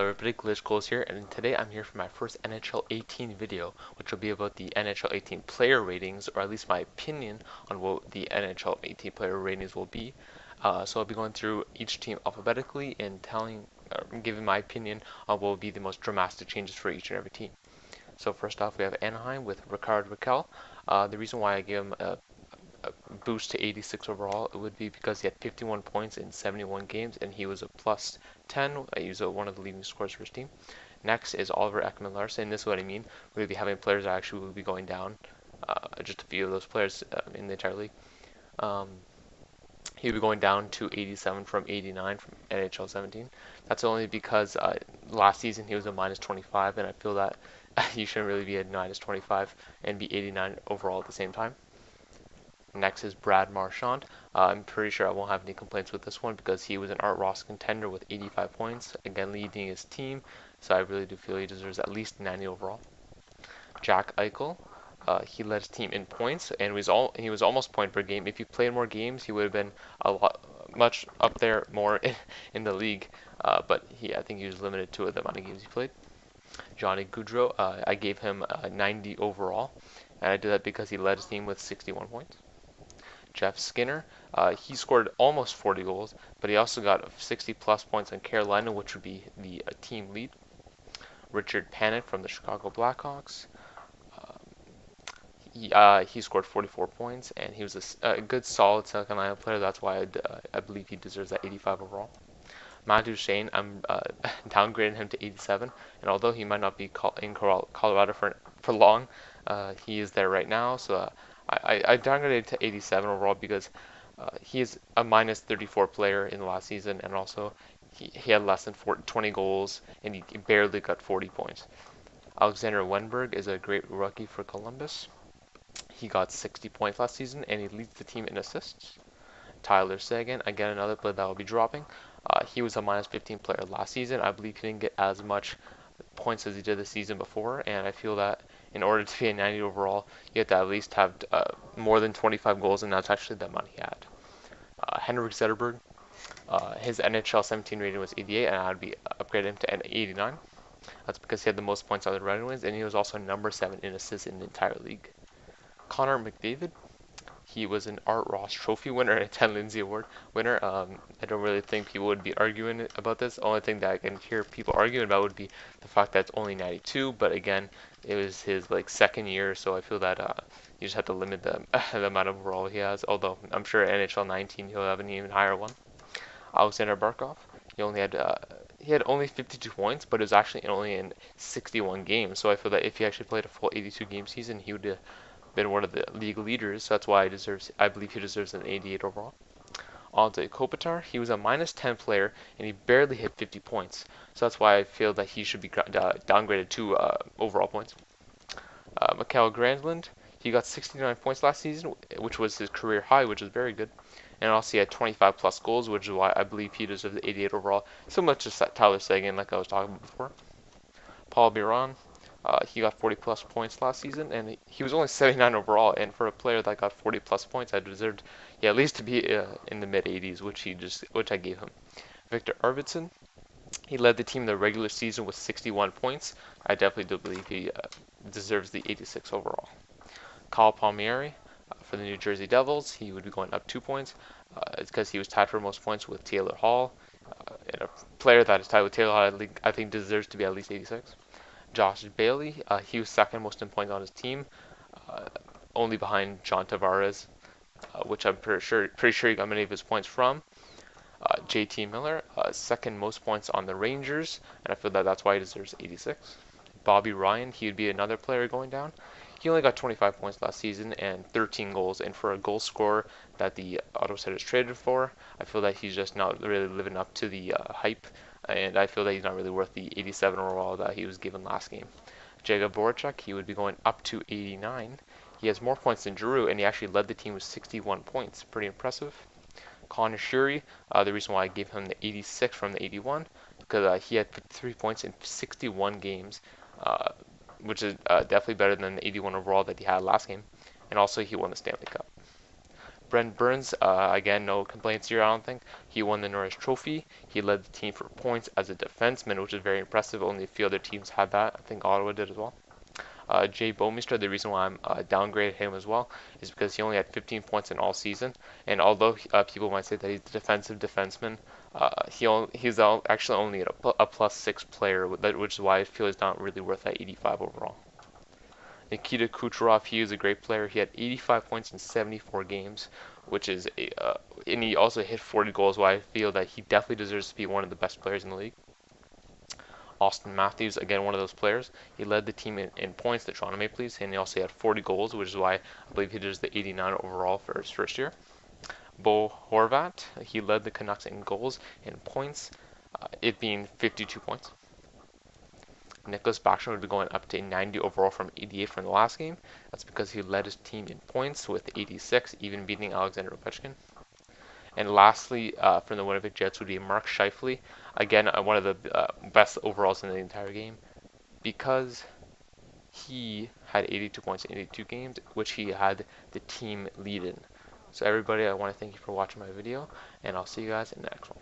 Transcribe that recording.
everybody, Glitch Goals here, and today I'm here for my first NHL 18 video, which will be about the NHL 18 player ratings, or at least my opinion on what the NHL 18 player ratings will be. So I'll be going through each team alphabetically and giving my opinion on what will be the most dramatic changes for each and every team. So first off, we have Anaheim with Rickard Rakell. The reason why I gave him a boost to 86 overall, it would be because he had 51 points in 71 games and he was a plus 10. He was one of the leading scorers for his team. Next is Oliver Ekman-Larsson. This is what I mean. We'll be having players that actually will be going down. Just a few of those players in the entire league. He'll be going down to 87 from 89 from NHL 17. That's only because last season he was a minus 25, and I feel that you shouldn't really be a minus 25 and be 89 overall at the same time. Next is Brad Marchand. I'm pretty sure I won't have any complaints with this one because he was an Art Ross contender with 85 points, again leading his team, so I really do feel he deserves at least 90 overall. Jack Eichel, he led his team in points and he was almost point per game. If he played more games, he would have been much up there more in the league, but I think he was limited to the amount of games he played. Johnny Gaudreau, I gave him 90 overall, and I did that because he led his team with 61 points. Jeff Skinner, he scored almost 40 goals, but he also got 60 plus points on Carolina, which would be the team lead. Richard Panik from the Chicago Blackhawks, he scored 44 points, and he was a good solid second lineup player. That's why I believe he deserves that 85 overall. Mathews, I'm downgrading him to 87, and although he might not be in Colorado for long, he is there right now, so I downgraded to 87 overall because he is a minus 34 player in the last season, and also he had less than 20 goals, and he barely got 40 points. Alexander Weinberg is a great rookie for Columbus. He got 60 points last season, and he leads the team in assists. Tyler Seguin, again another player that will be dropping. He was a minus 15 player last season. I believe he didn't get as much points as he did the season before, and I feel that in order to be a 90 overall, you have to at least have more than 25 goals, and that's actually the amount he had. Henrik Zetterberg, his NHL 17 rating was 88, and I'd be upgrading him to an 89. That's because he had the most points on the Red Wings, and he was also number 7 in assists in the entire league. Connor McDavid, he was an Art Ross Trophy winner and a Ted Lindsay Award winner. I don't really think people would be arguing about this. The only thing that I can hear people arguing about would be the fact that it's only 92. But again, it was his second year, so I feel that you just have to limit the amount of overall he has. Although I'm sure NHL 19 he'll have an even higher one. Alexander Barkov, he had only 52 points, but it was actually only in 61 games. So I feel that if he actually played a full 82 game season, he would been one of the league leaders, so that's why I believe he deserves an 88 overall. Anze Kopitar, he was a minus 10 player, and he barely hit 50 points, so that's why I feel that he should be downgraded to overall points. Mikael Granlund, he got 69 points last season, which was his career high, which is very good, and also he had 25 plus goals, which is why I believe he deserves the 88 overall, similar to Tyler Seguin, like I was talking about before. Paul Biron, he got 40 plus points last season, and he was only 79 overall. And for a player that got 40 plus points, I deserved at least to be in the mid 80s, which I gave him. Victor Arvidsson, he led the team in the regular season with 61 points. I definitely do believe he deserves the 86 overall. Kyle Palmieri, for the New Jersey Devils, he would be going up 2 points. It's because he was tied for most points with Taylor Hall. And a player that is tied with Taylor Hall, I think deserves to be at least 86. Josh Bailey, he was second most in points on his team, only behind John Tavares, which I'm pretty sure he got many of his points from. JT Miller, second most points on the Rangers, and I feel that that's why he deserves 86. Bobby Ryan, he would be another player going down. He only got 25 points last season and 13 goals, and for a goal scorer that the Ottawa Senators traded for, I feel that he's just not really living up to the hype. And I feel that he's not really worth the 87 overall that he was given last game. Jacob Voracek, he would be going up to 89. He has more points than Giroux, and he actually led the team with 61 points. Pretty impressive. Connor Sheary, the reason why I gave him the 86 from the 81, because he had 53 points in 61 games, which is definitely better than the 81 overall that he had last game. And also, he won the Stanley Cup. Brent Burns, again, no complaints here, I don't think. He won the Norris Trophy. He led the team for points as a defenseman, which is very impressive. Only a few other teams had that. I think Ottawa did as well. Jay Bouwmeester, the reason why I'm downgraded him as well is because he only had 15 points in all season. And although people might say that he's a defensive defenseman, he's actually only a +6 player, which is why I feel he's not really worth that 85 overall. Nikita Kucherov, he is a great player. He had 85 points in 74 games, which is and he also hit 40 goals, why I feel that he definitely deserves to be one of the best players in the league. Austin Mathews, again, one of those players. He led the team in points, the Toronto Maple Leafs, and he also had 40 goals, which is why I believe he deserves the 89 overall for his first year. Beau Horvat, he led the Canucks in goals and points, it being 52 points. Nicholas Backstrom would be going up to 90 overall from 88 from the last game. That's because he led his team in points with 86, even beating Alexander Ovechkin. And lastly, from the Winnipeg Jets would be Mark Scheifele. Again, one of the best overalls in the entire game because he had 82 points in 82 games, which he had the team lead in. So everybody, I want to thank you for watching my video, and I'll see you guys in the next one.